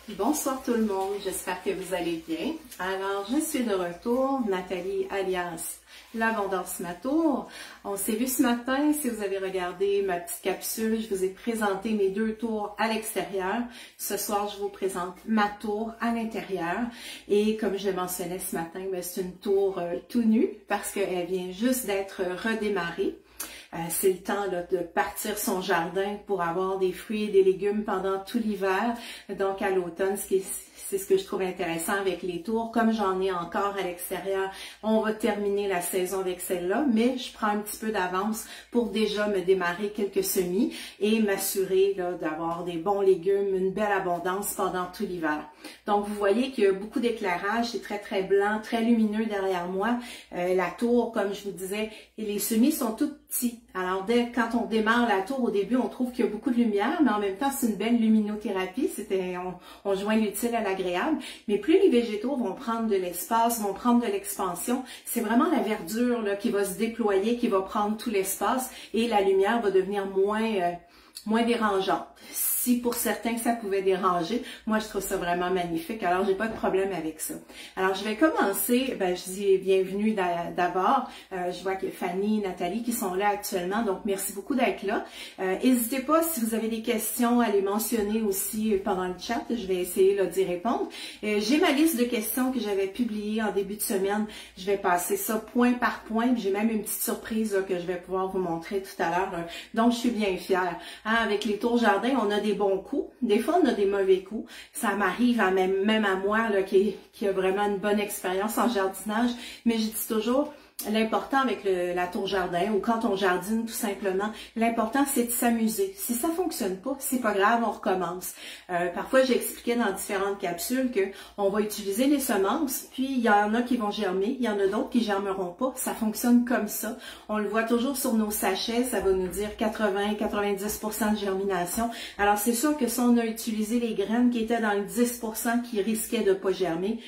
Bonsoir tout le monde, j'espère que vous allez bien. Alors, je suis de retour, Nathalie alias l'Abondance Matour. On s'est vu ce matin, si vous avez regardé ma petite capsule, je vous ai présenté mes deux tours à l'extérieur. Ce soir, je vous présente ma tour à l'intérieur. Et comme je le mentionnais ce matin, c'est une tour tout nue parce qu'elle vient juste d'être redémarrée. C'est le temps là, de partir son jardin pour avoir des fruits et des légumes pendant tout l'hiver. Donc à l'automne, c'est ce que je trouve intéressant avec les tours. Comme j'en ai encore à l'extérieur, on va terminer la saison avec celle-là, mais je prends un petit peu d'avance pour déjà me démarrer quelques semis et m'assurer d'avoir des bons légumes, une belle abondance pendant tout l'hiver. Donc vous voyez qu'il y a beaucoup d'éclairage, c'est très très blanc, très lumineux derrière moi. La tour, comme je vous disais, et les semis sont tout petits. Alors quand on démarre la tour, au début, on trouve qu'il y a beaucoup de lumière, mais en même temps, c'est une belle luminothérapie. On joint l'utile à l'agréable. Mais plus les végétaux vont prendre de l'espace, vont prendre de l'expansion, c'est vraiment la verdure là, qui va se déployer, qui va prendre tout l'espace et la lumière va devenir moins dérangeante. Si pour certains ça pouvait déranger, moi je trouve ça vraiment magnifique, alors j'ai pas de problème avec ça. Alors je vais commencer, je dis bienvenue d'abord, je vois qu'il y a Fanny, Nathalie qui sont là actuellement, donc merci beaucoup d'être là. N'hésitez pas si vous avez des questions à les mentionner aussi pendant le chat, je vais essayer d'y répondre. J'ai ma liste de questions que j'avais publiée en début de semaine, je vais passer ça point par point, j'ai même une petite surprise là, que je vais pouvoir vous montrer tout à l'heure, donc je suis bien fière. Avec les tours jardin, on a des bons coups. Des fois, on a des mauvais coups. Ça m'arrive même à moi là, qui a vraiment une bonne expérience en jardinage. Mais je dis toujours, l'important avec la tour jardin ou quand on jardine tout simplement, l'important c'est de s'amuser. Si ça fonctionne pas, c'est pas grave, on recommence. Parfois, j'expliquais dans différentes capsules que on va utiliser les semences, puis il y en a qui vont germer, il y en a d'autres qui germeront pas. Ça fonctionne comme ça. On le voit toujours sur nos sachets, ça va nous dire 80-90% de germination. Alors c'est sûr que si on a utilisé les graines qui étaient dans le 10% qui risquaient de pas germer,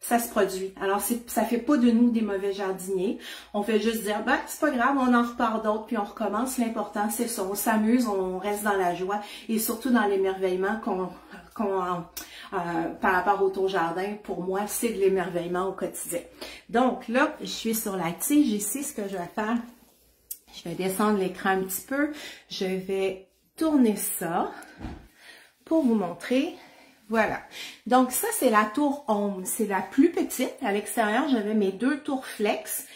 ça se produit. Alors, ça fait pas de nous des mauvais jardiniers. On fait juste dire, c'est pas grave, on en repart d'autres, puis on recommence. L'important, c'est ça. On s'amuse, on reste dans la joie et surtout dans l'émerveillement par rapport au tour jardin. Pour moi, c'est de l'émerveillement au quotidien. Donc, là, je suis sur la tige ici. Ce que je vais faire, je vais descendre l'écran un petit peu. Je vais tourner ça pour vous montrer. Voilà. Donc ça, c'est la tour ombre. C'est la plus petite. À l'extérieur, j'avais mes deux tours flex.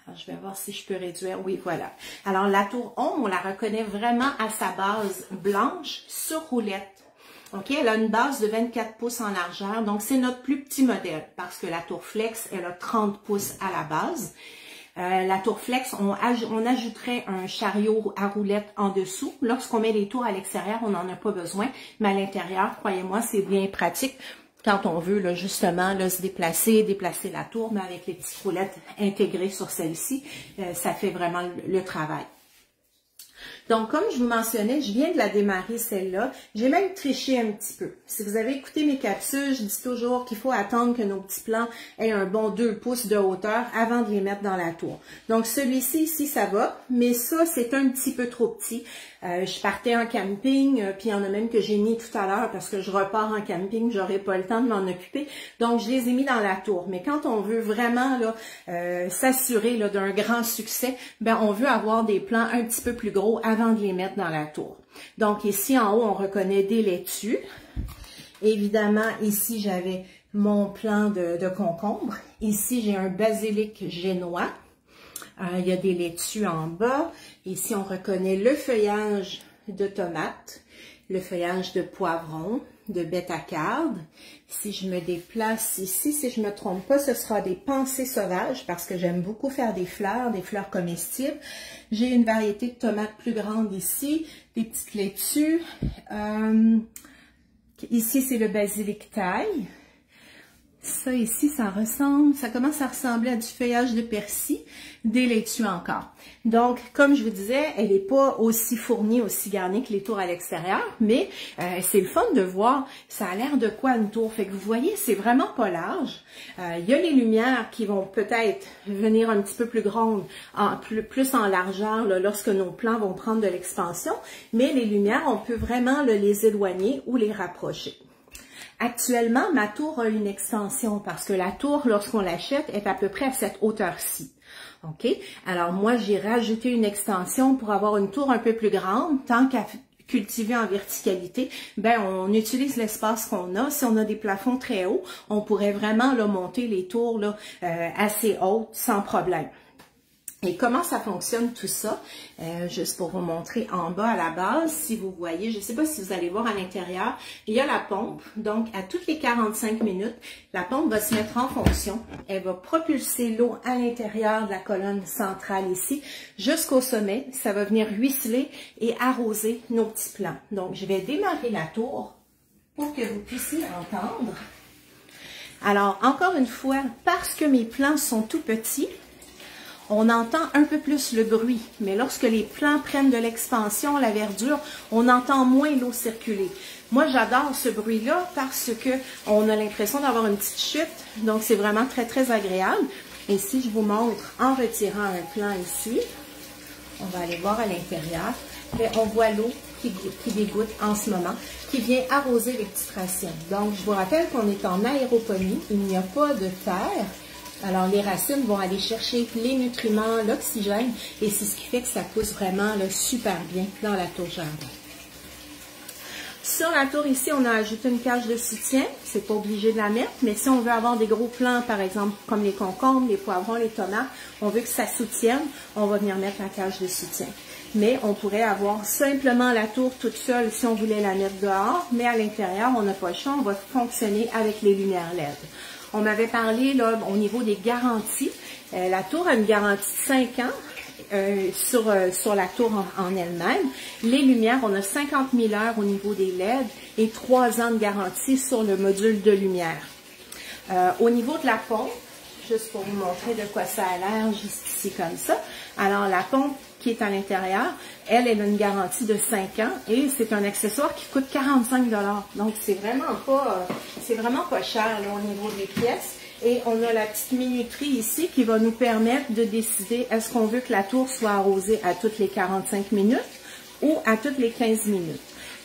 Alors, je vais voir si je peux réduire. Oui, voilà. Alors, la tour ombre, on la reconnaît vraiment à sa base blanche sur roulette. OK? Elle a une base de 24 pouces en largeur. Donc, c'est notre plus petit modèle parce que la tour flex, elle a 30 pouces à la base. La tour flex, on ajouterait un chariot à roulettes en dessous. Lorsqu'on met les tours à l'extérieur, on n'en a pas besoin, mais à l'intérieur, croyez-moi, c'est bien pratique quand on veut là, justement là, se déplacer la tour, mais avec les petites roulettes intégrées sur celle-ci, ça fait vraiment le travail. Donc, comme je vous mentionnais, je viens de la démarrer celle-là. J'ai même triché un petit peu. Si vous avez écouté mes capsules, je dis toujours qu'il faut attendre que nos petits plants aient un bon 2 pouces de hauteur avant de les mettre dans la tour. Donc, celui-ci, ici, ça va, mais ça, c'est un petit peu trop petit. Je partais en camping, puis il y en a même que j'ai mis tout à l'heure parce que je repars en camping, j'aurai pas le temps de m'en occuper. Donc, je les ai mis dans la tour. Mais quand on veut vraiment s'assurer d'un grand succès, on veut avoir des plants un petit peu plus gros avant de les mettre dans la tour. Donc, ici en haut, on reconnaît des laitues. Évidemment, ici, j'avais mon plant de concombre. Ici, j'ai un basilic génois. Il y a des laitues en bas. Ici, on reconnaît le feuillage de tomates, le feuillage de poivron, de bêta-carde. Si je me déplace ici, si je ne me trompe pas, ce sera des pensées sauvages parce que j'aime beaucoup faire des fleurs comestibles. J'ai une variété de tomates plus grande ici, des petites laitues. Ici, c'est le basilic thaï. Ça ici, ça commence à ressembler à du feuillage de persil, des laitues encore. Donc, comme je vous disais, elle n'est pas aussi fournie, aussi garnie que les tours à l'extérieur, mais c'est le fun de voir, ça a l'air de quoi une tour. Fait que vous voyez, c'est vraiment pas large. Il y a les lumières qui vont peut-être venir un petit peu plus grandes, plus en largeur là, lorsque nos plants vont prendre de l'expansion, mais les lumières, on peut vraiment les éloigner ou les rapprocher. Actuellement, ma tour a une extension parce que la tour, lorsqu'on l'achète, est à peu près à cette hauteur-ci. OK? Alors moi, j'ai rajouté une extension pour avoir une tour un peu plus grande, tant qu'à cultiver en verticalité, ben on utilise l'espace qu'on a. Si on a des plafonds très hauts, on pourrait vraiment là, monter les tours là, assez hautes sans problème. Et comment ça fonctionne tout ça? Juste pour vous montrer en bas à la base, si vous voyez, je ne sais pas si vous allez voir à l'intérieur, il y a la pompe. Donc, à toutes les 45 minutes, la pompe va se mettre en fonction. Elle va propulser l'eau à l'intérieur de la colonne centrale ici, jusqu'au sommet. Ça va venir ruisseler et arroser nos petits plants. Donc, je vais démarrer la tour pour que vous puissiez entendre. Alors, encore une fois, parce que mes plants sont tout petits, on entend un peu plus le bruit, mais lorsque les plants prennent de l'expansion, la verdure, on entend moins l'eau circuler. Moi, j'adore ce bruit-là parce que on a l'impression d'avoir une petite chute, donc c'est vraiment très, très agréable. Et si je vous montre en retirant un plant ici, on va aller voir à l'intérieur, on voit l'eau qui dégoutte en ce moment, qui vient arroser les petites racines. Donc, je vous rappelle qu'on est en aéroponie, il n'y a pas de terre. Alors, les racines vont aller chercher les nutriments, l'oxygène, et c'est ce qui fait que ça pousse vraiment là, super bien dans la tour jardin. Sur la tour ici, on a ajouté une cage de soutien. C'est pas obligé de la mettre, mais si on veut avoir des gros plants, par exemple, comme les concombres, les poivrons, les tomates, on veut que ça soutienne, on va venir mettre la cage de soutien. Mais on pourrait avoir simplement la tour toute seule si on voulait la mettre dehors, mais à l'intérieur, on n'a pas le choix, on va fonctionner avec les lumières LED. On m'avait parlé là, au niveau des garanties. La tour a une garantie de 5 ans sur la tour en elle-même. Les lumières, on a 50 000 heures au niveau des LED et 3 ans de garantie sur le module de lumière. Au niveau de la pompe, juste pour vous montrer de quoi ça a l'air, juste ici comme ça. Alors la pompe qui est à l'intérieur, elle a une garantie de 5 ans et c'est un accessoire qui coûte 45 $. Donc c'est vraiment pas cher là, au niveau des pièces. Et on a la petite minuterie ici qui va nous permettre de décider est-ce qu'on veut que la tour soit arrosée à toutes les 45 minutes ou à toutes les 15 minutes.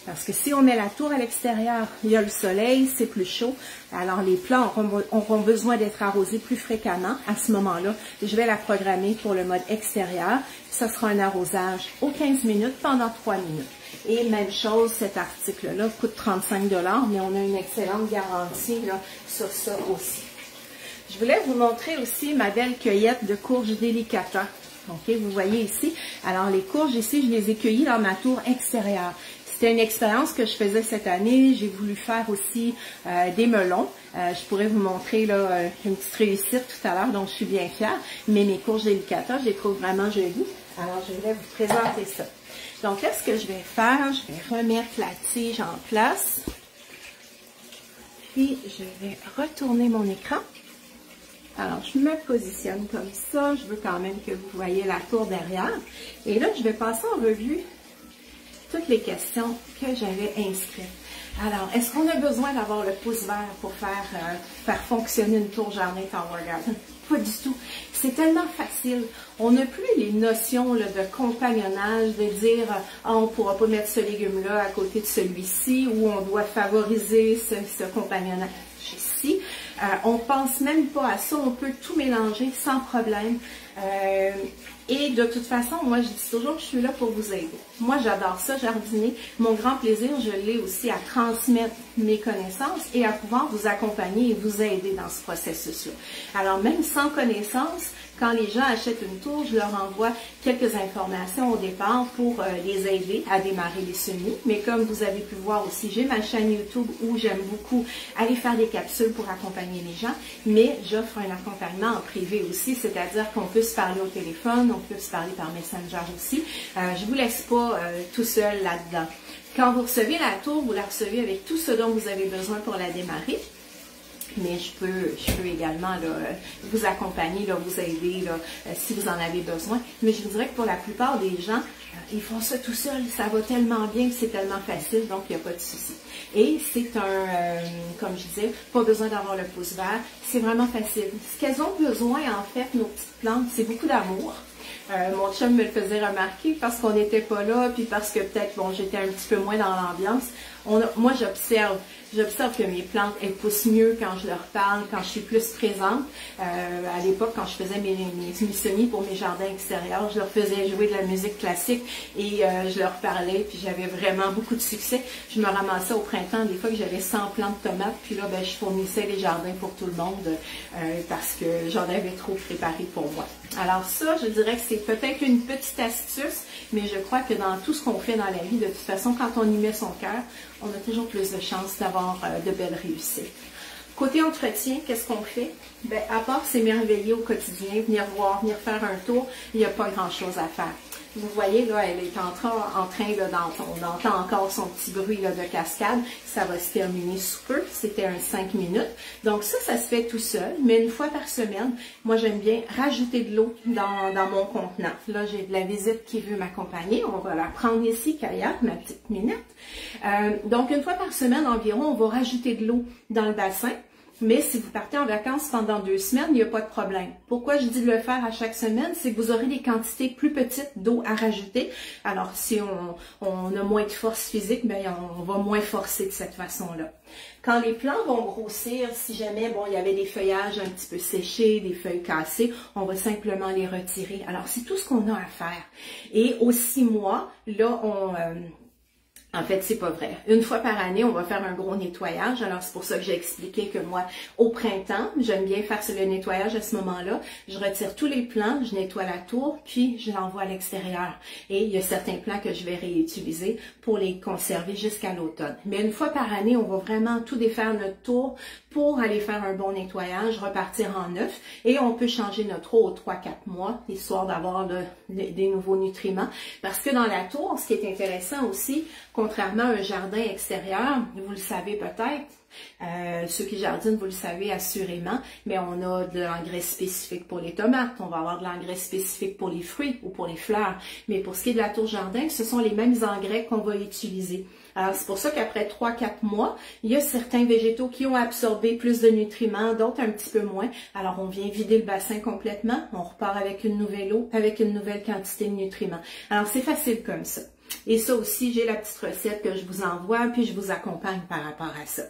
Parce que si on met la tour à l'extérieur, il y a le soleil, c'est plus chaud. Alors les plants auront besoin d'être arrosés plus fréquemment. À ce moment-là, je vais la programmer pour le mode extérieur. Ce sera un arrosage aux 15 minutes pendant 3 minutes. Et même chose, cet article-là coûte 35 $, mais on a une excellente garantie là, sur ça aussi. Je voulais vous montrer aussi ma belle cueillette de courges délicata. OK, vous voyez ici. Alors les courges ici, je les ai cueillies dans ma tour extérieure. C'était une expérience que je faisais cette année. J'ai voulu faire aussi des melons. Je pourrais vous montrer là, une petite réussite tout à l'heure, dont je suis bien fière. Mais mes courges délicata, je les trouve vraiment jolies. Alors, je voulais vous présenter ça. Donc là, ce que je vais faire, je vais remettre la tige en place. Puis, je vais retourner mon écran. Alors, je me positionne comme ça. Je veux quand même que vous voyez la tour derrière. Et là, je vais passer en revue toutes les questions que j'avais inscrites. Alors, est-ce qu'on a besoin d'avoir le pouce vert pour faire fonctionner une tour jardin Tower Garden? Pas du tout. C'est tellement facile. On n'a plus les notions là, de compagnonnage, de dire on ne pourra pas mettre ce légume-là à côté de celui-ci ou on doit favoriser ce compagnonnage ici. On ne pense même pas à ça. On peut tout mélanger sans problème. Et de toute façon, moi, je dis toujours que je suis là pour vous aider. Moi, j'adore ça, jardiner. Mon grand plaisir, je l'ai aussi à transmettre mes connaissances et à pouvoir vous accompagner et vous aider dans ce processus-là. Alors, même sans connaissance, quand les gens achètent une tour, je leur envoie quelques informations au départ pour les aider à démarrer les semis. Mais comme vous avez pu voir aussi, j'ai ma chaîne YouTube où j'aime beaucoup aller faire des capsules pour accompagner les gens. Mais j'offre un accompagnement en privé aussi, c'est-à-dire qu'on peut se parler au téléphone, on peut se parler par Messenger aussi. Je vous laisse pas tout seul là-dedans. Quand vous recevez la tour, vous la recevez avec tout ce dont vous avez besoin pour la démarrer. Mais je peux également là, vous accompagner, là, vous aider là, si vous en avez besoin. Mais je vous dirais que pour la plupart des gens, ils font ça tout seuls. Ça va tellement bien que c'est tellement facile, donc il n'y a pas de souci. Et c'est comme je disais, pas besoin d'avoir le pouce vert. C'est vraiment facile. Ce qu'elles ont besoin, en fait, nos petites plantes, c'est beaucoup d'amour. Mon chum me le faisait remarquer parce qu'on n'était pas là, puis parce que peut-être, bon, j'étais un petit peu moins dans l'ambiance. moi j'observe que mes plantes, elles poussent mieux quand je leur parle, quand je suis plus présente. À l'époque, quand je faisais mes semis pour mes jardins extérieurs, je leur faisais jouer de la musique classique et je leur parlais, puis j'avais vraiment beaucoup de succès. Je me ramassais au printemps, des fois que j'avais 100 plants de tomates, puis là, ben, je fournissais les jardins pour tout le monde parce que j'en avais trop préparé pour moi. Alors ça, je dirais que c'est peut-être une petite astuce, mais je crois que dans tout ce qu'on fait dans la vie, de toute façon, quand on y met son cœur, on a toujours plus de chances d'avoir de belles réussites. Côté entretien, qu'est-ce qu'on fait? Ben, à part s'émerveiller au quotidien, venir voir, venir faire un tour, il n'y a pas grand-chose à faire. Vous voyez, là, elle est en train on entend encore son petit bruit là, de cascade. Ça va se terminer sous peu. C'était un 5 minutes. Donc ça se fait tout seul. Mais une fois par semaine, moi, j'aime bien rajouter de l'eau dans mon contenant. Là, j'ai de la visite qui veut m'accompagner. On va la prendre ici, Kaya, ma petite minette. Donc, une fois par semaine environ, on va rajouter de l'eau dans le bassin. Mais si vous partez en vacances pendant 2 semaines, il n'y a pas de problème. Pourquoi je dis de le faire à chaque semaine? C'est que vous aurez des quantités plus petites d'eau à rajouter. Alors, si on a moins de force physique, bien, on va moins forcer de cette façon-là. Quand les plants vont grossir, si jamais, bon, il y avait des feuillages un petit peu séchés, des feuilles cassées, on va simplement les retirer. Alors, c'est tout ce qu'on a à faire. Et aux 6 mois, là, en fait, c'est pas vrai. Une fois par année, on va faire un gros nettoyage. Alors, c'est pour ça que j'ai expliqué que moi, au printemps, j'aime bien faire le nettoyage à ce moment-là. Je retire tous les plants, je nettoie la tour, puis je l'envoie à l'extérieur. Et il y a certains plants que je vais réutiliser pour les conserver jusqu'à l'automne. Mais une fois par année, on va vraiment tout défaire notre tour pour aller faire un bon nettoyage, repartir en neuf. Et on peut changer notre eau aux 3-4 mois, histoire d'avoir des nouveaux nutriments. Parce que dans la tour, ce qui est intéressant aussi, contrairement à un jardin extérieur, vous le savez peut-être, ceux qui jardinent, vous le savez assurément, mais on a de l'engrais spécifique pour les tomates, on va avoir de l'engrais spécifique pour les fruits ou pour les fleurs. Mais pour ce qui est de la tour jardin, ce sont les mêmes engrais qu'on va utiliser. Alors, c'est pour ça qu'après 3-4 mois, il y a certains végétaux qui ont absorbé plus de nutriments, d'autres un petit peu moins. Alors, on vient vider le bassin complètement, on repart avec une nouvelle eau, avec une nouvelle quantité de nutriments. Alors, c'est facile comme ça. Et ça aussi, j'ai la petite recette que je vous envoie, puis je vous accompagne par rapport à ça.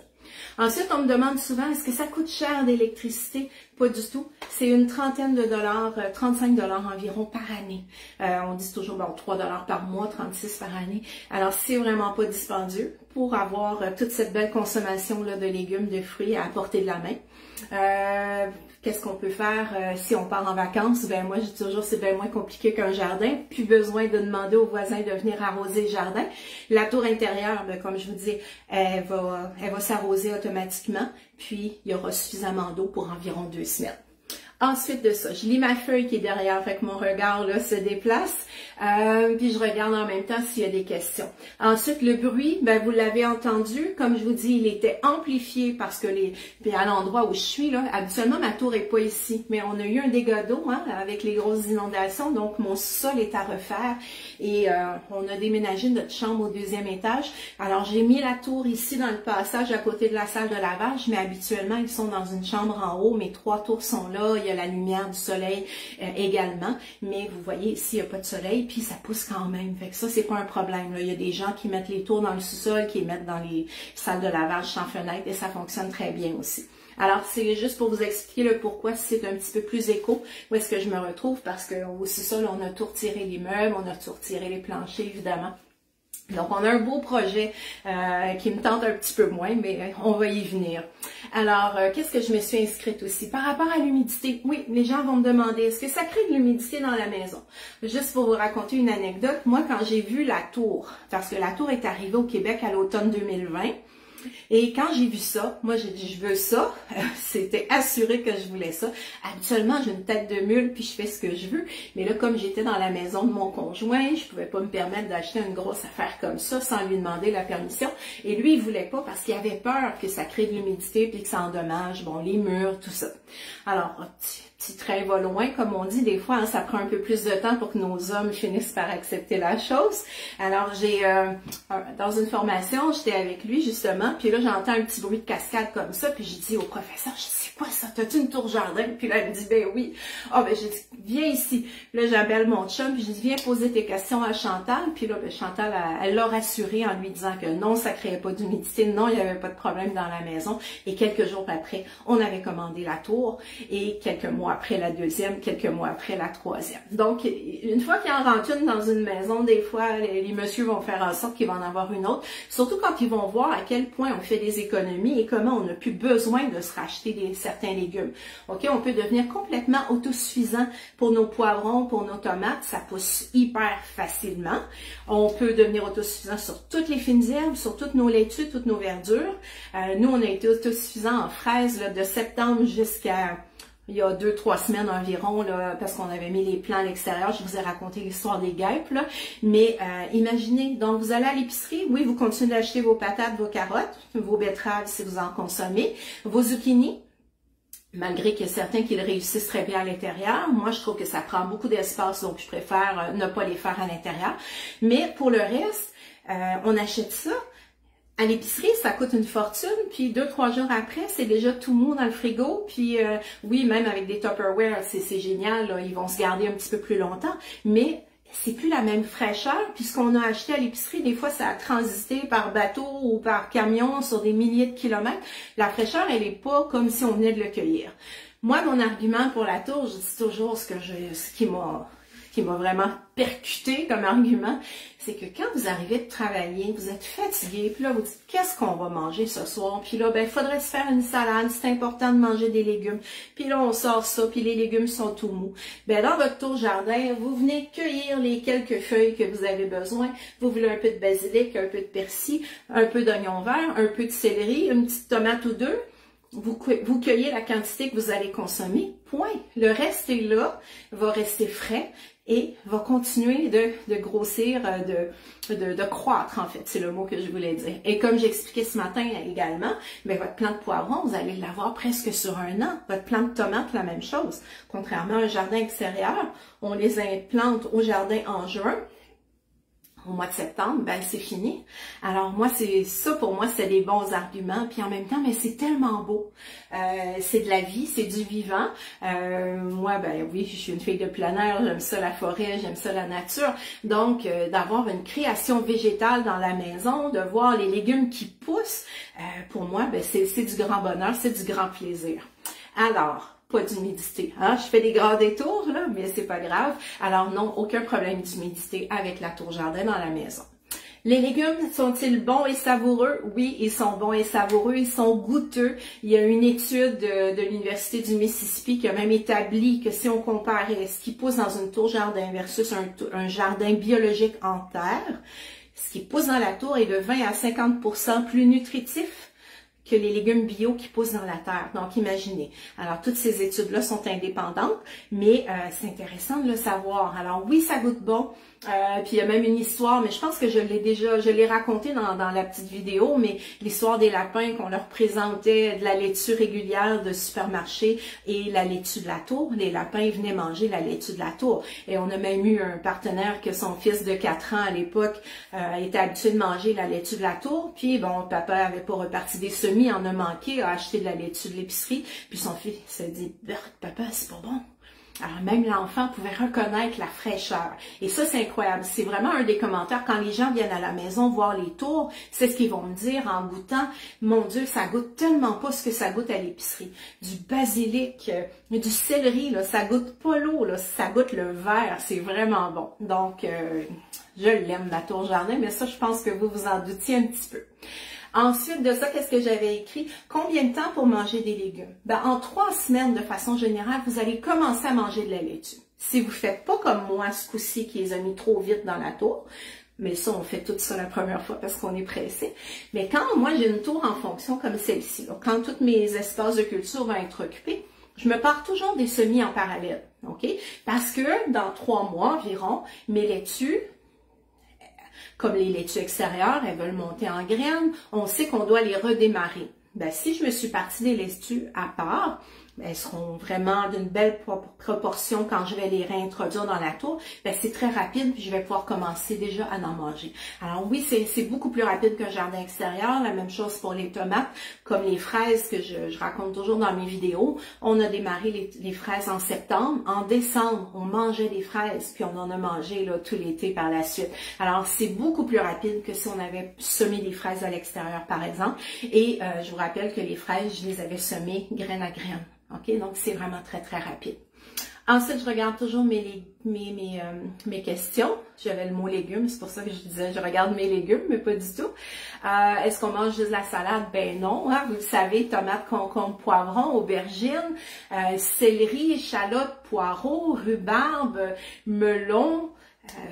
Ensuite, on me demande souvent, est-ce que ça coûte cher d'électricité? Pas du tout. C'est une trentaine de dollars, 35 dollars environ par année. On dit toujours, bon, 3 dollars par mois, 36 par année. Alors, c'est vraiment pas dispendieux pour avoir toute cette belle consommation là, de légumes, de fruits à portée de la main. Qu'est-ce qu'on peut faire si on part en vacances? Ben moi, je dis toujours, c'est bien moins compliqué qu'un jardin. Plus besoin de demander aux voisins de venir arroser le jardin. La tour intérieure, ben, comme je vous dis, elle va s'arroser automatiquement. Puis, il y aura suffisamment d'eau pour environ 2 semaines. Ensuite de ça, je lis ma feuille qui est derrière, fait que mon regard là se déplace. Puis je regarde en même temps s'il y a des questions. Ensuite, le bruit, ben vous l'avez entendu, comme je vous dis, il était amplifié parce que puis à l'endroit où je suis là, habituellement ma tour est pas ici, mais on a eu un dégât d'eau avec les grosses inondations, donc mon sol est à refaire et on a déménagé notre chambre au 2e étage. Alors j'ai mis la tour ici dans le passage à côté de la salle de lavage, mais habituellement ils sont dans une chambre en haut, mes 3 tours sont là. Il y a la lumière du soleil également, mais vous voyez ici, il n'y a pas de soleil, puis ça pousse quand même. Fait que ça, c'est pas un problème. Là. Il y a des gens qui mettent les tours dans le sous-sol, qui les mettent dans les salles de lavage sans fenêtre, et ça fonctionne très bien aussi. Alors, c'est juste pour vous expliquer le pourquoi c'est un petit peu plus éco, où est-ce que je me retrouve, parce qu'au sous-sol, on a tout retiré les meubles, on a tout retiré les planchers, évidemment. Donc, on a un beau projet qui me tente un petit peu moins, mais on va y venir. Alors, qu'est-ce que je me suis inscrite aussi? Par rapport à l'humidité, oui, les gens vont me demander, est-ce que ça crée de l'humidité dans la maison? Juste pour vous raconter une anecdote, moi, quand j'ai vu la tour, parce que la tour est arrivée au Québec à l'automne 2020, et quand j'ai vu ça, moi j'ai dit je veux ça, c'était assuré que je voulais ça. Habituellement j'ai une tête de mule puis je fais ce que je veux, mais là comme j'étais dans la maison de mon conjoint, je pouvais pas me permettre d'acheter une grosse affaire comme ça sans lui demander la permission. Et lui il voulait pas parce qu'il avait peur que ça crée de l'humidité puis que ça endommage, bon les murs, tout ça. Alors petit train va loin, comme on dit. Des fois, hein, ça prend un peu plus de temps pour que nos hommes finissent par accepter la chose. Alors, dans une formation, j'étais avec lui, justement, puis là, j'entends un petit bruit de cascade comme ça, puis j'ai dit au professeur, je dis, c'est quoi ça? T'as-tu une tour jardin? Puis là, elle me dit, ben oui. Ah, ben j'ai dit, viens ici. Puis là, j'appelle mon chum, puis j'ai dit, viens poser tes questions à Chantal. Puis là, ben, Chantal, elle l'a rassuré en lui disant que non, ça créait pas d'humidité, non, il n'y avait pas de problème dans la maison. Et quelques jours après, on avait commandé la tour, et quelques mois après la deuxième, quelques mois après la troisième. Donc, une fois qu'il en rentre une dans une maison, des fois, les messieurs vont faire en sorte qu'il va en avoir une autre, surtout quand ils vont voir à quel point on fait des économies et comment on n'a plus besoin de se racheter certains légumes. OK, on peut devenir complètement autosuffisant pour nos poivrons, pour nos tomates, ça pousse hyper facilement. On peut devenir autosuffisant sur toutes les fines herbes, sur toutes nos laitues, toutes nos verdures. Nous, on a été autosuffisants en fraises là, de septembre jusqu'à il y a 2-3 semaines environ, là, parce qu'on avait mis les plants à l'extérieur. Je vous ai raconté l'histoire des guêpes, là. Mais imaginez, donc vous allez à l'épicerie, oui, vous continuez d'acheter vos patates, vos carottes, vos betteraves si vous en consommez, vos zucchinis, malgré qu'il y a certains qui le réussissent très bien à l'intérieur. Moi, je trouve que ça prend beaucoup d'espace, donc je préfère ne pas les faire à l'intérieur. Mais pour le reste, on achète ça. À l'épicerie, ça coûte une fortune, puis 2-3 jours après, c'est déjà tout mou dans le frigo, puis oui, même avec des Tupperware, c'est génial, là, ils vont se garder un petit peu plus longtemps, mais c'est plus la même fraîcheur, puis ce qu'on a acheté à l'épicerie, des fois, ça a transité par bateau ou par camion sur des milliers de kilomètres. La fraîcheur, elle est pas comme si on venait de le cueillir. Moi, mon argument pour la tour, je dis toujours ce qui m'a vraiment percuté comme argument, c'est que quand vous arrivez de travailler, vous êtes fatigué, puis là, vous dites, qu'est-ce qu'on va manger ce soir? Puis là, ben, il faudrait se faire une salade, c'est important de manger des légumes. Puis là, on sort ça, puis les légumes sont tout mous. Ben, dans votre tour jardin, vous venez cueillir les quelques feuilles que vous avez besoin. Vous voulez un peu de basilic, un peu de persil, un peu d'oignon vert, un peu de céleri, une petite tomate ou deux. Vous cueillez la quantité que vous allez consommer, point. Le reste est là, va rester frais et va continuer de grossir, de croître en fait, c'est le mot que je voulais dire. Et comme j'expliquais ce matin également, ben, votre plant de poivron, vous allez l'avoir presque sur un an. Votre plant de tomate, la même chose. Contrairement à un jardin extérieur, on les implante au jardin en juin. Au mois de septembre, ben c'est fini. Alors moi, c'est ça pour moi, c'est des bons arguments. Puis en même temps, mais c'est tellement beau. C'est de la vie, c'est du vivant. Moi, ben oui, je suis une fille de plein air, j'aime ça la forêt, j'aime ça la nature. Donc, d'avoir une création végétale dans la maison, de voir les légumes qui poussent, pour moi, ben c'est du grand bonheur, c'est du grand plaisir. Alors, pas d'humidité. Hein? Je fais des grands détours, là, mais c'est pas grave. Alors non, aucun problème d'humidité avec la tour jardin dans la maison. Les légumes sont-ils bons et savoureux? Oui, ils sont bons et savoureux, ils sont goûteux. Il y a une étude de l'Université du Mississippi qui a même établi que si on comparait ce qui pousse dans une tour jardin versus un jardin biologique en terre, ce qui pousse dans la tour est de 20 à 50% plus nutritif que les légumes bio qui poussent dans la terre. Donc, imaginez. Alors, toutes ces études-là sont indépendantes, mais c'est intéressant de le savoir. Alors, oui, ça goûte bon. Puis, il y a même une histoire, mais je pense que je l'ai raconté dans la petite vidéo, mais l'histoire des lapins qu'on leur présentait de la laitue régulière de supermarché et la laitue de la tour. Les lapins venaient manger la laitue de la tour. Et on a même eu un partenaire que son fils de 4 ans à l'époque était habitué de manger la laitue de la tour. Puis, bon, papa avait pas reparti des semis, en a manqué, a acheté de la laitue de l'épicerie. Puis son fils s'est dit, papa, c'est pas bon. Alors même l'enfant pouvait reconnaître la fraîcheur. Et ça, c'est incroyable. C'est vraiment un des commentaires. Quand les gens viennent à la maison voir les tours, c'est ce qu'ils vont me dire en goûtant. Mon Dieu, ça goûte tellement pas ce que ça goûte à l'épicerie. Du basilic, du céleri, là, ça goûte pas l'eau, là, ça goûte le vert. C'est vraiment bon. Donc, je l'aime, ma tour jardin, mais ça, je pense que vous vous en doutiez un petit peu. Ensuite de ça, qu'est-ce que j'avais écrit? Combien de temps pour manger des légumes? Ben, en 3 semaines, de façon générale, vous allez commencer à manger de la laitue. Si vous faites pas comme moi ce coup-ci qui les a mis trop vite dans la tour, mais ça, on fait tout ça la première fois parce qu'on est pressé. Mais quand moi, j'ai une tour en fonction comme celle-ci, quand tous mes espaces de culture vont être occupés, je me pars toujours des semis en parallèle, OK? Parce que dans 3 mois environ, mes laitues, comme les laitues extérieures, elles veulent monter en graines, on sait qu'on doit les redémarrer. Ben, si je me suis partie des laitues à part, elles seront vraiment d'une belle proportion quand je vais les réintroduire dans la tour. Ben, c'est très rapide, puis je vais pouvoir commencer déjà à en manger. Alors oui, c'est beaucoup plus rapide qu'un jardin extérieur. La même chose pour les tomates, comme les fraises que je raconte toujours dans mes vidéos. On a démarré les fraises en septembre. En décembre, on mangeait des fraises, puis on en a mangé là, tout l'été par la suite. Alors, c'est beaucoup plus rapide que si on avait semé des fraises à l'extérieur, par exemple. Et je vous rappelle que les fraises, je les avais semées graine à graine. OK? Donc, c'est vraiment très, très rapide. Ensuite, je regarde toujours mes questions. J'avais le mot légumes, c'est pour ça que je disais je regarde mes légumes, mais pas du tout. Est-ce qu'on mange juste la salade? Ben non, hein, vous le savez, tomates, concombres, poivrons, aubergines, céleri, échalotes, poireaux, rhubarbe, melon,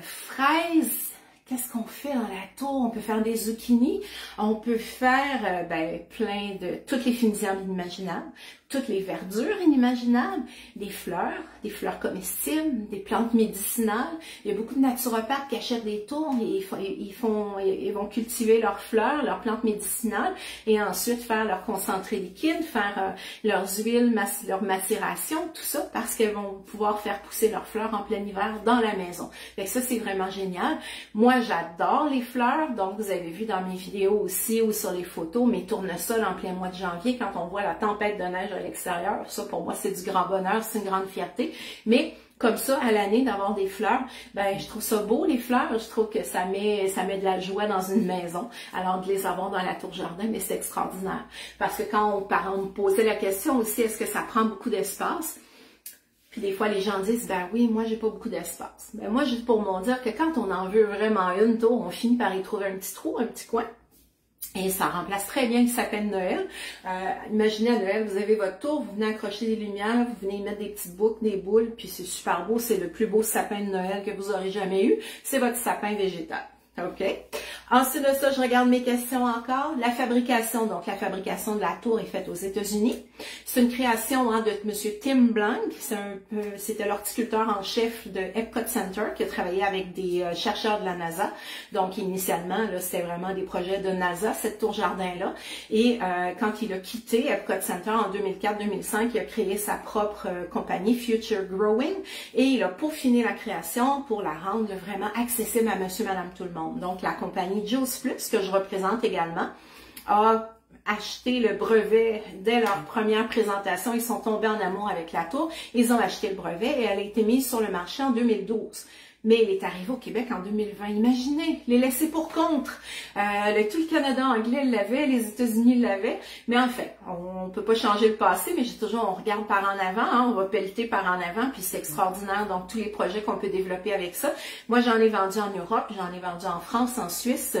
fraises. Qu'est-ce qu'on fait dans la tour? On peut faire des zucchinis, on peut faire plein de toutes les finitions inimaginables, toutes les verdures inimaginables, des fleurs comestibles, des plantes médicinales. Il y a beaucoup de naturopathes qui achètent des tours et ils vont cultiver leurs fleurs, leurs plantes médicinales et ensuite faire leur concentré liquide, faire leurs huiles, leur macération, tout ça parce qu'elles vont pouvoir faire pousser leurs fleurs en plein hiver dans la maison. Fait que ça, c'est vraiment génial. Moi, j'adore les fleurs, donc vous avez vu dans mes vidéos aussi ou sur les photos mes tournesols en plein mois de janvier quand on voit la tempête de neige à l'extérieur. Ça, pour moi, c'est du grand bonheur, c'est une grande fierté. Mais comme ça, à l'année, d'avoir des fleurs, ben je trouve ça beau, les fleurs. Je trouve que ça met de la joie dans une maison. Alors, de les avoir dans la tour jardin, mais c'est extraordinaire. Parce que quand on me posait la question aussi, est-ce que ça prend beaucoup d'espace? Puis des fois, les gens disent, ben oui, moi, j'ai pas beaucoup d'espace. Ben moi, juste pour m'en dire que quand on en veut vraiment une tour, on finit par y trouver un petit trou, un petit coin. Et ça remplace très bien le sapin de Noël. Imaginez à Noël, vous avez votre tour, vous venez accrocher des lumières, vous venez y mettre des petites boucles, des boules, puis c'est super beau, c'est le plus beau sapin de Noël que vous aurez jamais eu. C'est votre sapin végétal. OK? Ensuite de ça, je regarde mes questions encore. La fabrication, donc la fabrication de la tour est faite aux États-Unis. C'est une création de M. Tim Blank. C'était l'horticulteur en chef de Epcot Center qui a travaillé avec des chercheurs de la NASA. Donc, initialement, là, c'était vraiment des projets de NASA, cette tour jardin-là. Et quand il a quitté Epcot Center en 2004-2005, il a créé sa propre compagnie, Future Growing, et il a peaufiné la création pour la rendre vraiment accessible à monsieur, madame, tout le monde. Donc, la compagnie Juice Plus, que je représente également, a acheté le brevet dès leur première présentation. Ils sont tombés en amour avec la tour. Ils ont acheté le brevet et elle a été mise sur le marché en 2012. Mais elle est arrivée au Québec en 2020. Imaginez, les laissés pour contre. Tout le Canada anglais l'avait, les États-Unis l'avaient. Mais en fait, on peut pas changer le passé, mais on regarde par en avant, hein, on va pelleter par en avant, puis c'est extraordinaire. Donc, tous les projets qu'on peut développer avec ça. Moi, j'en ai vendu en Europe, j'en ai vendu en France, en Suisse,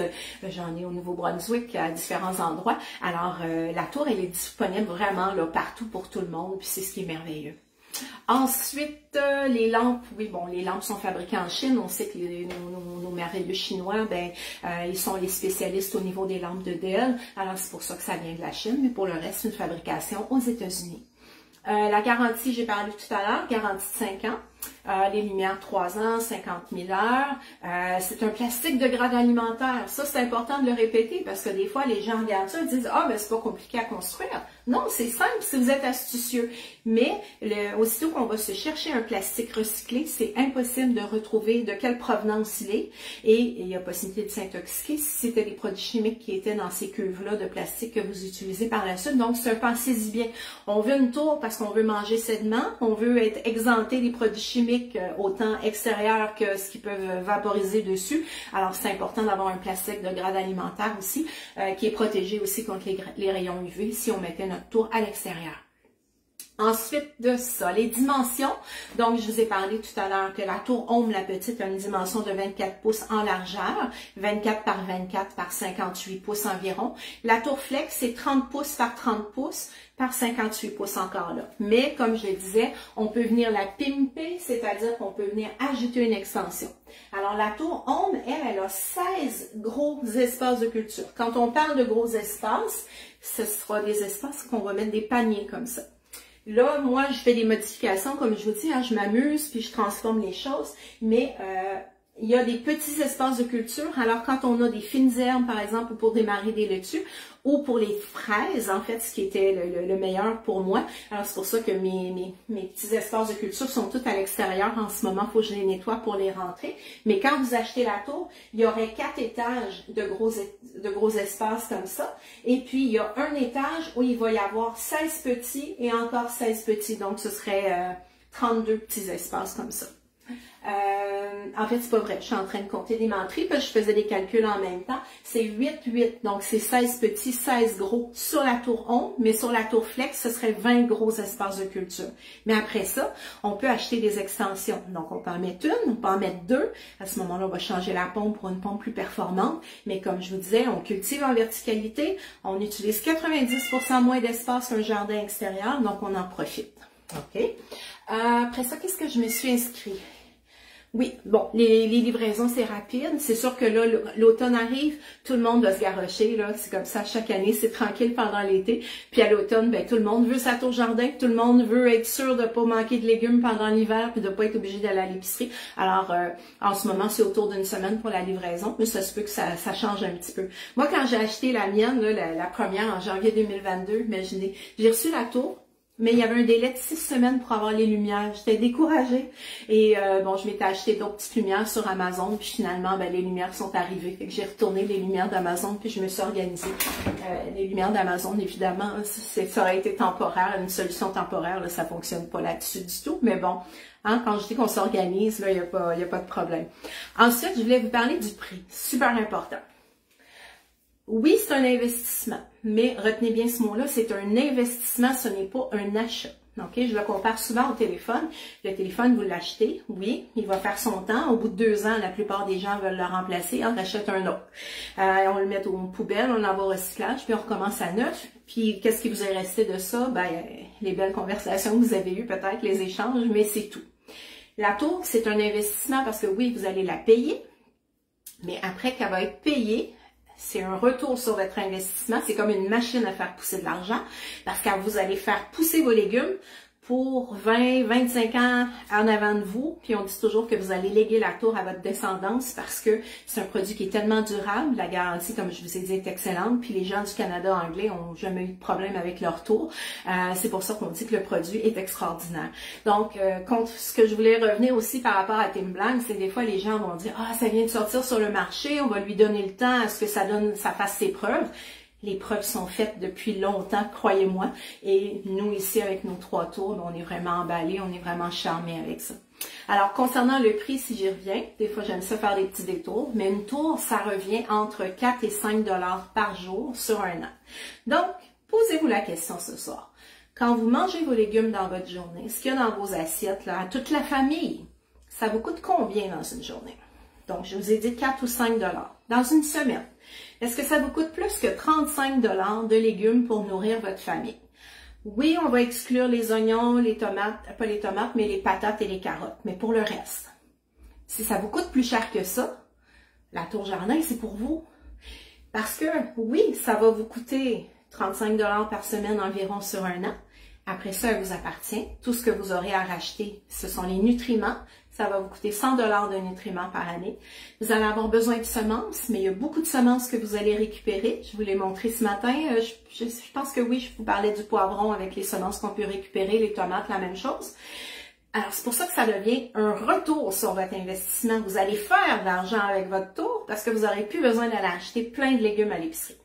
j'en ai au Nouveau-Brunswick, à différents endroits. Alors, la tour, elle est disponible vraiment là partout pour tout le monde, puis c'est ce qui est merveilleux. Ensuite, les lampes, oui, bon, les lampes sont fabriquées en Chine. On sait que nos merveilleux Chinois, ils sont les spécialistes au niveau des lampes de Dell. Alors, c'est pour ça que ça vient de la Chine, mais pour le reste, c'est une fabrication aux États-Unis. La garantie, j'ai parlé tout à l'heure, garantie de 5 ans. Les lumières 3 ans, 50 000 heures. C'est un plastique de grade alimentaire. Ça, c'est important de le répéter parce que des fois, les gens regardent ça et disent « Ah, ben c'est pas compliqué à construire. » Non, c'est simple si vous êtes astucieux. Mais aussitôt qu'on va se chercher un plastique recyclé, c'est impossible de retrouver de quelle provenance il est. Et il y a possibilité de s'intoxiquer si c'était des produits chimiques qui étaient dans ces cuves-là de plastique que vous utilisez par la suite. Donc, c'est un pensez-y bien. On veut une tour parce qu'on veut manger sainement. On veut être exempté des produits chimiques autant extérieurs que ce qui peuvent vaporiser dessus. Alors, c'est important d'avoir un plastique de grade alimentaire aussi qui est protégé aussi contre les rayons UV si on mettait notre tour à l'extérieur. Ensuite de ça, les dimensions. Donc, je vous ai parlé tout à l'heure que la tour Home, la petite, a une dimension de 24 pouces en largeur, 24 par 24 par 58 pouces environ. La tour Flex, c'est 30 pouces par 30 pouces par 58 pouces encore là. Mais, comme je le disais, on peut venir la pimper, c'est-à-dire qu'on peut venir ajouter une extension. Alors, la tour Home, elle a 16 gros espaces de culture. Quand on parle de gros espaces, ce sera des espaces qu'on va mettre des paniers comme ça. Là, moi, je fais des modifications, comme je vous dis, hein, je m'amuse, puis je transforme les choses, mais il y a des petits espaces de culture. Alors, quand on a des fines herbes, par exemple, pour démarrer des laitues, ou pour les fraises, en fait, ce qui était le meilleur pour moi. Alors, c'est pour ça que mes petits espaces de culture sont tous à l'extérieur en ce moment. Il faut que je les nettoie pour les rentrer. Mais quand vous achetez la tour, il y aurait 4 étages de gros espaces comme ça. Et puis, il y a un étage où il va y avoir 16 petits et encore 16 petits. Donc, ce serait 32 petits espaces comme ça. En fait, c'est pas vrai. Je suis en train de compter des menteries parce que je faisais des calculs en même temps. C'est 8. Donc, c'est 16 petits, 16 gros sur la tour onde, mais sur la tour flex, ce serait 20 gros espaces de culture. Mais après ça, on peut acheter des extensions. Donc, on peut en mettre une, on peut en mettre 2. À ce moment-là, on va changer la pompe pour une pompe plus performante. Mais comme je vous disais, on cultive en verticalité. On utilise 90% moins d'espace qu'un jardin extérieur, donc on en profite. OK? Après ça, qu'est-ce que je me suis inscrit? Oui, bon, les livraisons, c'est rapide. C'est sûr que là, l'automne arrive, tout le monde va se garrocher, là. C'est comme ça, chaque année, c'est tranquille pendant l'été. Puis à l'automne, ben, tout le monde veut sa tour jardin. Tout le monde veut être sûr de ne pas manquer de légumes pendant l'hiver puis de ne pas être obligé d'aller à l'épicerie. Alors, en ce moment, c'est autour d'une semaine pour la livraison, mais ça se peut que ça change un petit peu. Moi, quand j'ai acheté la mienne, là, la première en janvier 2022, imaginez, j'ai reçu la tour. Mais il y avait un délai de 6 semaines pour avoir les lumières. J'étais découragée. Et bon, je m'étais acheté d'autres petites lumières sur Amazon. Puis finalement, ben, les lumières sont arrivées. Fait que j'ai retourné les lumières d'Amazon. Puis je me suis organisée. Les lumières d'Amazon, évidemment, ça aurait été temporaire. Une solution temporaire, là, ça fonctionne pas là-dessus du tout. Mais bon, hein, quand je dis qu'on s'organise, là, il y a pas de problème. Ensuite, je voulais vous parler du prix. Super important. Oui, c'est un investissement, mais retenez bien ce mot-là, c'est un investissement, ce n'est pas un achat. Ok, je le compare souvent au téléphone. Le téléphone, vous l'achetez, oui, il va faire son temps. Au bout de 2 ans, la plupart des gens veulent le remplacer, on rachète un autre. On le met aux poubelles, on l'envoie au recyclage, puis on recommence à neuf. Puis, qu'est-ce qui vous est resté de ça? Ben, les belles conversations que vous avez eues, peut-être, les échanges, mais c'est tout. La tour, c'est un investissement parce que oui, vous allez la payer, mais après qu'elle va être payée, c'est un retour sur votre investissement. C'est comme une machine à faire pousser de l'argent parce que vous allez faire pousser vos légumes pour 20, 25 ans en avant de vous. Puis on dit toujours que vous allez léguer la tour à votre descendance parce que c'est un produit qui est tellement durable. La garantie, comme je vous ai dit, est excellente. Puis les gens du Canada anglais ont jamais eu de problème avec leur tour. C'est pour ça qu'on dit que le produit est extraordinaire. Donc, contre ce que je voulais revenir aussi par rapport à Tim Blanc, c'est des fois les gens vont dire « Ah, ça vient de sortir sur le marché, on va lui donner le temps à ce que ça fasse ses preuves. » Les preuves sont faites depuis longtemps, croyez-moi. Et nous, ici, avec nos 3 tours, on est vraiment emballés, on est vraiment charmés avec ça. Alors, concernant le prix, si j'y reviens, des fois, j'aime ça faire des petits détours, mais une tour, ça revient entre 4 et 5 $ par jour sur un an. Donc, posez-vous la question ce soir. Quand vous mangez vos légumes dans votre journée, ce qu'il y a dans vos assiettes, là, à toute la famille, ça vous coûte combien dans une journée? Donc, je vous ai dit 4 ou 5 $ dans une semaine. Est-ce que ça vous coûte plus que 35 $ de légumes pour nourrir votre famille? Oui, on va exclure les oignons, les tomates, pas les tomates, mais les patates et les carottes. Mais pour le reste, si ça vous coûte plus cher que ça, la tour jardin, c'est pour vous. Parce que, oui, ça va vous coûter 35 $ par semaine environ sur un an. Après ça, elle vous appartient. Tout ce que vous aurez à racheter, ce sont les nutriments. Ça va vous coûter 100 $ de nutriments par année. Vous allez avoir besoin de semences, mais il y a beaucoup de semences que vous allez récupérer. Je vous l'ai montré ce matin. Je pense que oui, je vous parlais du poivron avec les semences qu'on peut récupérer, les tomates, la même chose. Alors, c'est pour ça que ça devient un retour sur votre investissement. Vous allez faire de l'argent avec votre tour parce que vous n'aurez plus besoin d'aller acheter plein de légumes à l'épicerie.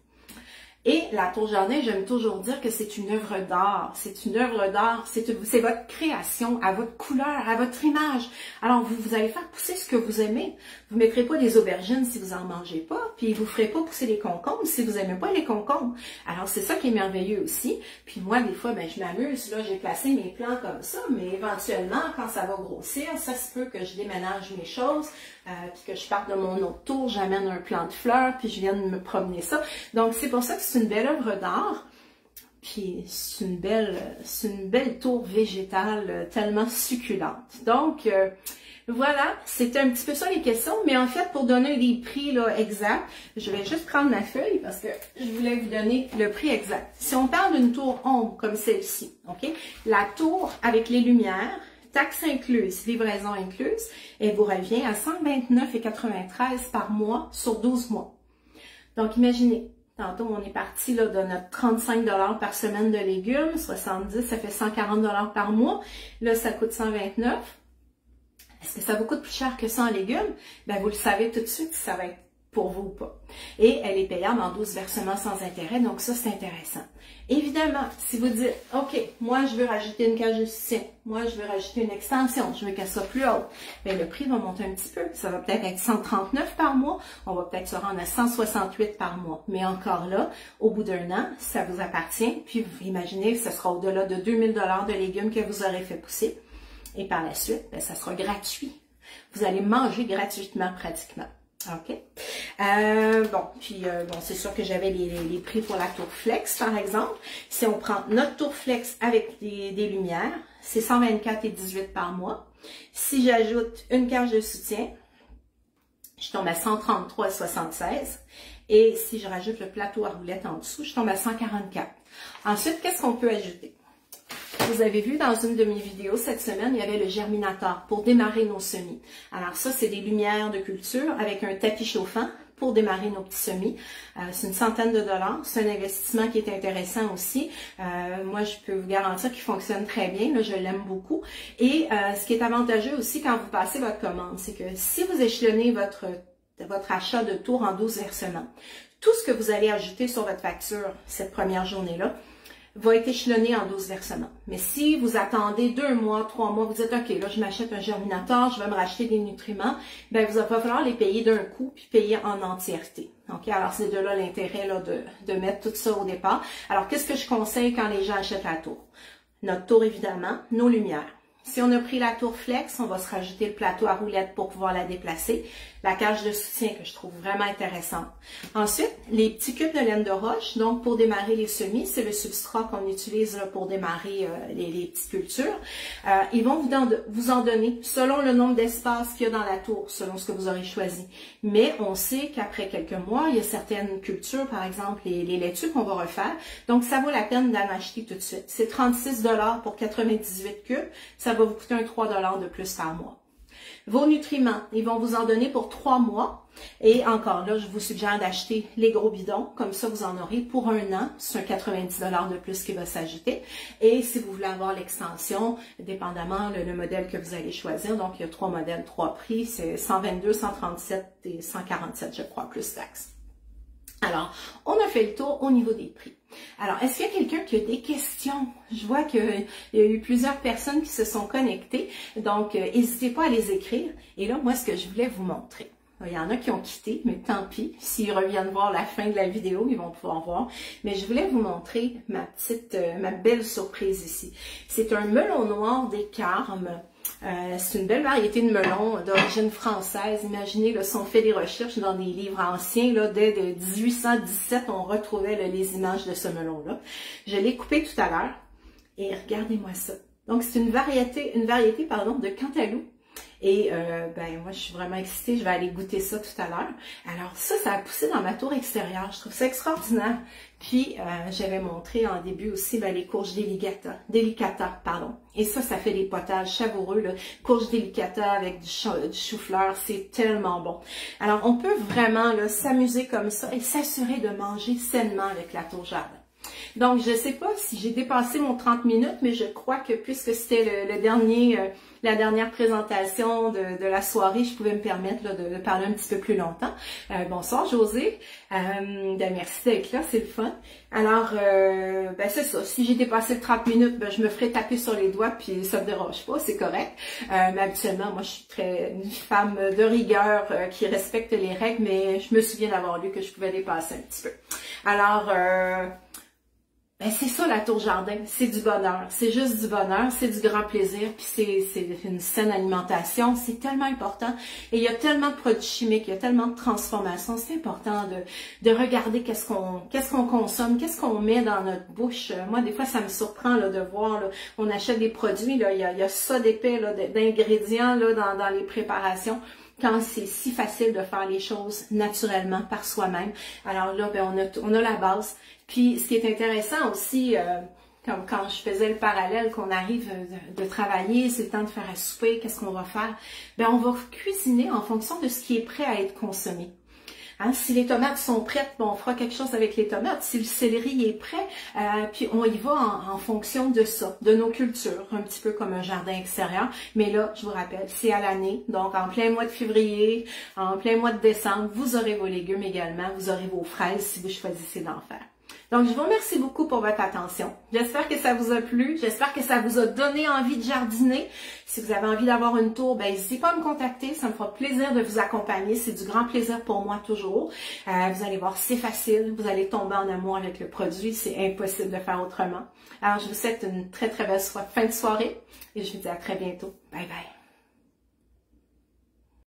Et la tour jardin, j'aime toujours dire que c'est une œuvre d'art. C'est une œuvre d'art, c'est votre création à votre couleur, à votre image. Alors, vous allez faire pousser ce que vous aimez. Vous ne mettrez pas des aubergines si vous en mangez pas, puis vous ne ferez pas pousser les concombres si vous n'aimez pas les concombres. Alors, c'est ça qui est merveilleux aussi. Puis moi, des fois, ben, je m'amuse. Là, j'ai placé mes plants comme ça, mais éventuellement, quand ça va grossir, ça se peut que je déménage mes choses, puis que je parte de mon autre tour, j'amène un plant de fleurs, puis je viens de me promener ça. Donc, c'est pour ça que c'est une belle œuvre d'art. Puis c'est une belle tour végétale tellement succulente. Donc, voilà, c'était un petit peu ça les questions. Mais en fait, pour donner les prix là, exacts, je vais juste prendre ma feuille parce que je voulais vous donner le prix exact. Si on parle d'une tour ombre comme celle-ci, ok, la tour avec les lumières, taxes incluses, livraison incluse, elle vous revient à 129,93 par mois sur 12 mois. Donc, imaginez, tantôt, on est parti là, de notre 35 $ par semaine de légumes, 70, ça fait 140 $ par mois. Là, ça coûte 129. Est-ce que ça vous coûte plus cher que ça en légumes? Ben, vous le savez tout de suite si ça va être pour vous ou pas. Et elle est payable en 12 versements sans intérêt, donc ça, c'est intéressant. Évidemment, si vous dites, OK, moi, je veux rajouter une cage de soutien, moi, je veux rajouter une extension, je veux qu'elle soit plus haute, bien, le prix va monter un petit peu. Ça va peut-être être 139 par mois, on va peut-être se rendre à 168 par mois. Mais encore là, au bout d'un an, ça vous appartient, puis vous imaginez que ce sera au-delà de 2000 $ de légumes que vous aurez fait pousser. Et par la suite, bien, ça sera gratuit. Vous allez manger gratuitement pratiquement. OK? Bon, c'est sûr que j'avais les prix pour la tour flex, par exemple. Si on prend notre tour flex avec des lumières, c'est 124,18 par mois. Si j'ajoute une cage de soutien, je tombe à 133,76. Et si je rajoute le plateau à roulettes en dessous, je tombe à 144. Ensuite, qu'est-ce qu'on peut ajouter? Vous avez vu dans une de mes vidéos cette semaine, il y avait le germinateur pour démarrer nos semis. Alors ça, c'est des lumières de culture avec un tapis chauffant pour démarrer nos petits semis. C'est une centaine de dollars. C'est un investissement qui est intéressant aussi. Moi, je peux vous garantir qu'il fonctionne très bien. Là, je l'aime beaucoup. Et ce qui est avantageux aussi quand vous passez votre commande, c'est que si vous échelonnez votre achat de tour en 12 versements, tout ce que vous allez ajouter sur votre facture cette première journée-là, va être échelonné en 12 versements. Mais si vous attendez 2 mois, 3 mois, vous dites, OK, là, je m'achète un germinateur, je vais me racheter des nutriments, bien, vous allez pas falloir les payer d'un coup, puis payer en entièreté. OK? Alors, c'est de là l'intérêt là, de mettre tout ça au départ. Alors, qu'est-ce que je conseille quand les gens achètent la tour? Notre tour, évidemment, nos lumières. Si on a pris la tour flex, on va se rajouter le plateau à roulettes pour pouvoir la déplacer. La cage de soutien que je trouve vraiment intéressante. Ensuite, les petits cubes de laine de roche. Donc, pour démarrer les semis, c'est le substrat qu'on utilise là, pour démarrer les petites cultures. Ils vont vous en donner selon le nombre d'espaces qu'il y a dans la tour, selon ce que vous aurez choisi. Mais on sait qu'après quelques mois, il y a certaines cultures, par exemple les laitues qu'on va refaire. Donc, ça vaut la peine d'en acheter tout de suite. C'est 36 $ pour 98 cubes. Ça va vous coûter un 3 $ de plus par mois. Vos nutriments, ils vont vous en donner pour 3 mois. Et encore là, je vous suggère d'acheter les gros bidons. Comme ça, vous en aurez pour 1 an. C'est un 90 $ de plus qui va s'ajouter. Et si vous voulez avoir l'extension, dépendamment le modèle que vous allez choisir, donc il y a 3 modèles, 3 prix. C'est 122, 137 et 147, je crois, plus taxes. Alors, on a fait le tour au niveau des prix. Alors, est-ce qu'il y a quelqu'un qui a des questions? Je vois qu'il y a eu plusieurs personnes qui se sont connectées, donc n'hésitez pas à les écrire. Et là, moi, ce que je voulais vous montrer, il y en a qui ont quitté, mais tant pis, s'ils reviennent voir la fin de la vidéo, ils vont pouvoir voir. Mais je voulais vous montrer ma belle surprise ici. C'est un melon noir des Carmes. C'est une belle variété de melons d'origine française. Imaginez, là, si on fait des recherches dans des livres anciens, là, dès 1817, on retrouvait là, les images de ce melon-là. Je l'ai coupé tout à l'heure et regardez-moi ça. Donc, c'est une variété de cantaloupe. Et ben moi, je suis vraiment excitée. Je vais aller goûter ça tout à l'heure. Alors ça a poussé dans ma tour extérieure. Je trouve ça extraordinaire. Puis, j'avais montré en début aussi les courges delicata, pardon. Et ça fait des potages savoureux. Là. Courges delicata avec du chou-fleur, c'est tellement bon. Alors, on peut vraiment s'amuser comme ça et s'assurer de manger sainement avec la tour jardin. Donc, je ne sais pas si j'ai dépassé mon 30 minutes, mais je crois que puisque c'était la dernière présentation de la soirée, je pouvais me permettre de parler un petit peu plus longtemps. Bonsoir José, merci d'être là, c'est le fun. Alors, c'est ça, si j'ai dépassé le 30 minutes, je me ferai taper sur les doigts, puis ça ne me dérange pas, c'est correct. Mais habituellement, moi je suis une femme de rigueur qui respecte les règles, mais je me souviens d'avoir lu que je pouvais dépasser un petit peu. Alors, c'est ça la tour jardin, c'est du bonheur, c'est juste du bonheur, c'est du grand plaisir, puis c'est une saine alimentation, c'est tellement important. Et il y a tellement de produits chimiques, il y a tellement de transformations, c'est important de regarder qu'est-ce qu'on consomme, qu'est-ce qu'on met dans notre bouche. Moi, des fois, ça me surprend de voir, on achète des produits, il y a ça d'épais d'ingrédients dans les préparations. Quand c'est si facile de faire les choses naturellement par soi-même. Alors là, on a la base. Puis, ce qui est intéressant aussi, Comme quand je faisais le parallèle qu'on arrive de travailler, c'est le temps de faire à souper, qu'est-ce qu'on va faire? Bien, on va cuisiner en fonction de ce qui est prêt à être consommé. Hein, si les tomates sont prêtes, bon, on fera quelque chose avec les tomates. Si le céleri est prêt, puis on y va en fonction de ça, de nos cultures, un petit peu comme un jardin extérieur. Mais là, je vous rappelle, c'est à l'année. Donc, en plein mois de février, en plein mois de décembre, vous aurez vos légumes également, vous aurez vos fraises si vous choisissez d'en faire. Donc, je vous remercie beaucoup pour votre attention. J'espère que ça vous a plu. J'espère que ça vous a donné envie de jardiner. Si vous avez envie d'avoir une tour, ben, n'hésitez pas à me contacter. Ça me fera plaisir de vous accompagner. C'est du grand plaisir pour moi toujours. Vous allez voir, c'est facile. Vous allez tomber en amour avec le produit. C'est impossible de faire autrement. Alors, je vous souhaite une très, très belle fin de soirée et je vous dis à très bientôt. Bye bye.